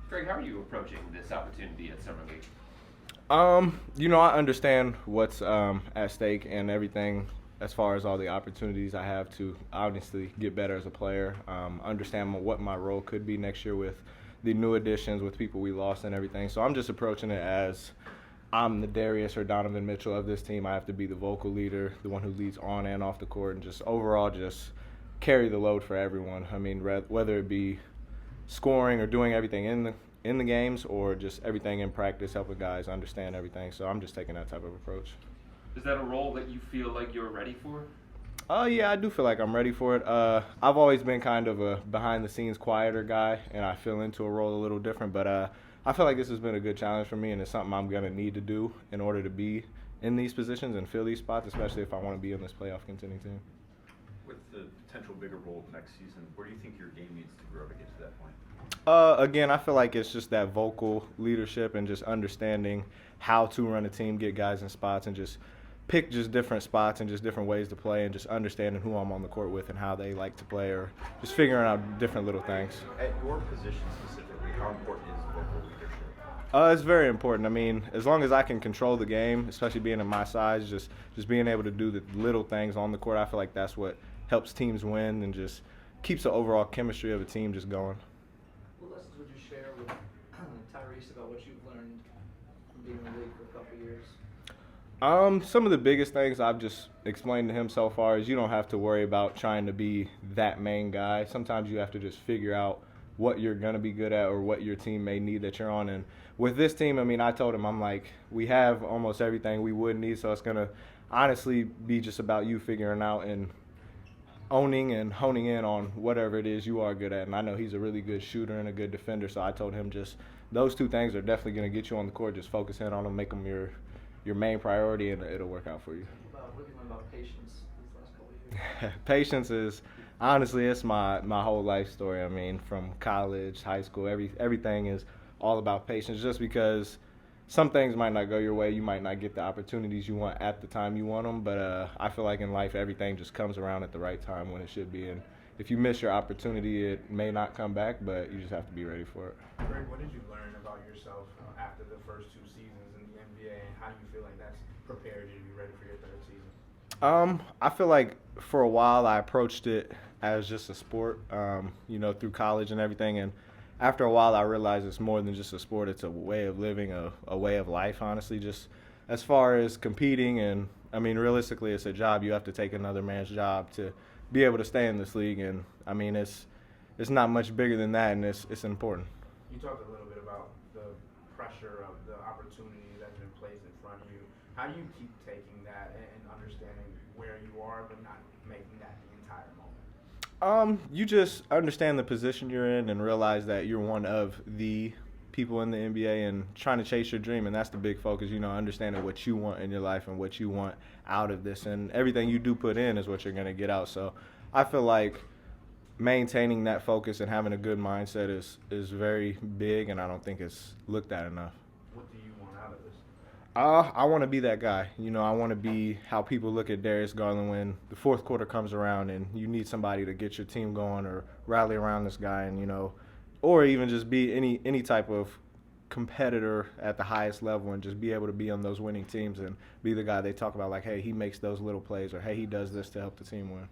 Greg, how are you approaching this opportunity at Summer League? I understand what's at stake and everything as far as all the opportunities I have to obviously get better as a player. Understand what my role could be next year with the new additions, with people we lost and everything. So I'm just approaching it as I'm the Darius or Donovan Mitchell of this team. I have to be the vocal leader, the one who leads on and off the court, and just overall just carry the load for everyone. I mean, whether it be scoring or doing everything in the games or just everything in practice, helping guys understand everything. So I'm just taking that type of approach. Is that a role that you feel like you're ready for? Yeah, I do feel like I'm ready for it. I've always been kind of a behind-the-scenes, quieter guy, and I feel into a role a little different. But I feel like this has been a good challenge for me, and it's something I'm going to need to do in order to be in these positions and fill these spots, especially if I want to be in this playoff contending team. With the potential bigger role next season, where do you think your game needs to grow to get to that point? Again, I feel like it's just that vocal leadership and just understanding how to run a team, get guys in spots, and just pick just different spots and just different ways to play, and just understanding who I'm on the court with and how they like to play, or just figuring out different little things. At your position specifically, how important is vocal leadership? It's very important. I mean, as long as I can control the game, especially being in my size, just being able to do the little things on the court, I feel like that's what helps teams win and just keeps the overall chemistry of a team just going. What lessons would you share with Tyrese about what you've learned from being in the league for a couple of years? Some of the biggest things I've just explained to him so far is you don't have to worry about trying to be that main guy. Sometimes you have to just figure out what you're going to be good at or what your team may need that you're on. And with this team, I mean, I told him, I'm like, we have almost everything we would need, so it's going to honestly be just about you figuring out and owning and honing in on whatever it is you are good at. And I know he's a really good shooter and a good defender, so I told him just those two things are definitely going to get you on the court. Just focus in on them, make them your main priority, and it'll work out for you. What do you learn about patience these last couple of years? Patience is honestly, it's my whole life story. I mean, from college, high school, everything is all about patience. Just because some things might not go your way, you might not get the opportunities you want at the time you want them. But I feel like in life, everything just comes around at the right time when it should be. And if you miss your opportunity, it may not come back, but you just have to be ready for it. Greg, what did you learn about yourself after the first two seasons in the NBA, and how do you feel like that's prepared you to be ready for your third season? I feel like for a while I approached it as just a sport, through college and everything. And after a while I realized it's more than just a sport. It's a way of living, a way of life, honestly. Just as far as competing, and I mean, realistically, it's a job. You have to take another man's job to be able to stay in this league. And I mean, it's not much bigger than that, and it's important. You talked a little bit about the pressure of the opportunity that's been placed in front of you. How do you keep taking that and understanding where you are, but not making that the entire moment? You just understand the position you're in and realize that you're one of the people in the NBA and trying to chase your dream, and that's the big focus, understanding what you want in your life and what you want out of this, and everything you do put in is what you're going to get out. So I feel like maintaining that focus and having a good mindset is very big, and I don't think it's looked at enough. What do you want out of this? I want to be that guy. I want to be how people look at Darius Garland when the fourth quarter comes around and you need somebody to get your team going or rally around this guy, and or even just be any type of competitor at the highest level and just be able to be on those winning teams and be the guy they talk about, like, hey, he makes those little plays, or hey, he does this to help the team win.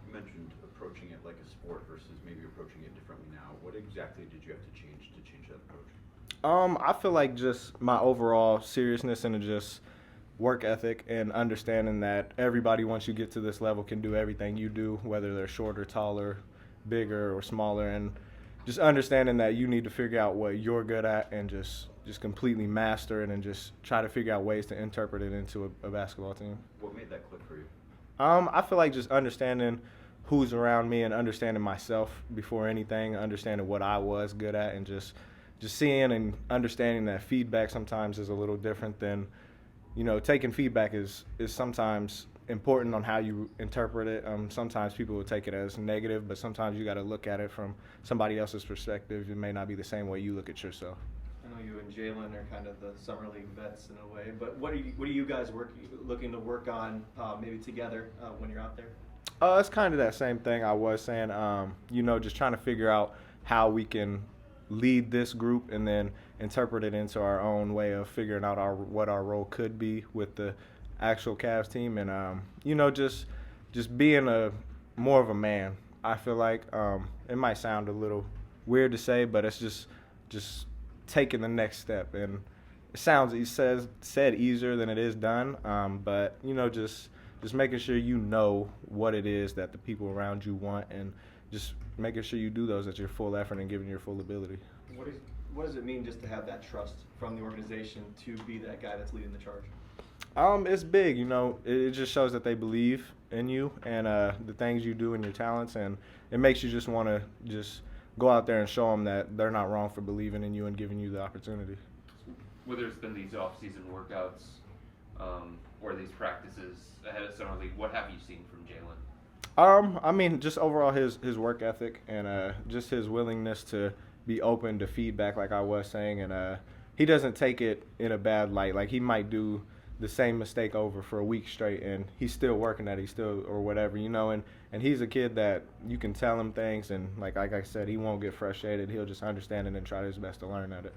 You mentioned approaching it like a sport versus maybe approaching it differently now. What exactly did you have to change that approach? I feel like just my overall seriousness and just work ethic and understanding that everybody, once you get to this level, can do everything you do, whether they're shorter, taller, bigger, or smaller, and just understanding that you need to figure out what you're good at and just completely master it and just try to figure out ways to interpret it into a basketball team. What made that click for you? I feel like just understanding who's around me and understanding myself before anything, understanding what I was good at, and just seeing and understanding that feedback sometimes is a little different than, taking feedback is sometimes important on how you interpret it. Sometimes people will take it as negative, but sometimes you got to look at it from somebody else's perspective. It may not be the same way you look at yourself. I know you and Jalen are kind of the summer league vets in a way, but what are you guys looking to work on maybe together when you're out there? It's kind of that same thing I was saying. Just trying to figure out how we can lead this group and then interpret it into our own way of figuring out what our role could be with the actual Cavs team, and just being more of a man. I feel like it might sound a little weird to say, but it's just taking the next step, and it said easier than it is done, but just making sure you know what it is that the people around you want, and just making sure you do those at your full effort and giving your full ability. What does it mean just to have that trust from the organization to be that guy that's leading the charge? It's big, it just shows that they believe in you and the things you do and your talents, and it makes you just want to just go out there and show them that they're not wrong for believing in you and giving you the opportunity. Whether it's been these off-season workouts or these practices ahead of Summer League, what have you seen from Jalen? I mean, just overall his work ethic and just his willingness to be open to feedback, like I was saying, and he doesn't take it in a bad light. Like, he might do the same mistake over for a week straight, and he's still working at it, or whatever, and he's a kid that you can tell him things, and like I said, he won't get frustrated. He'll just understand it and try his best to learn at it.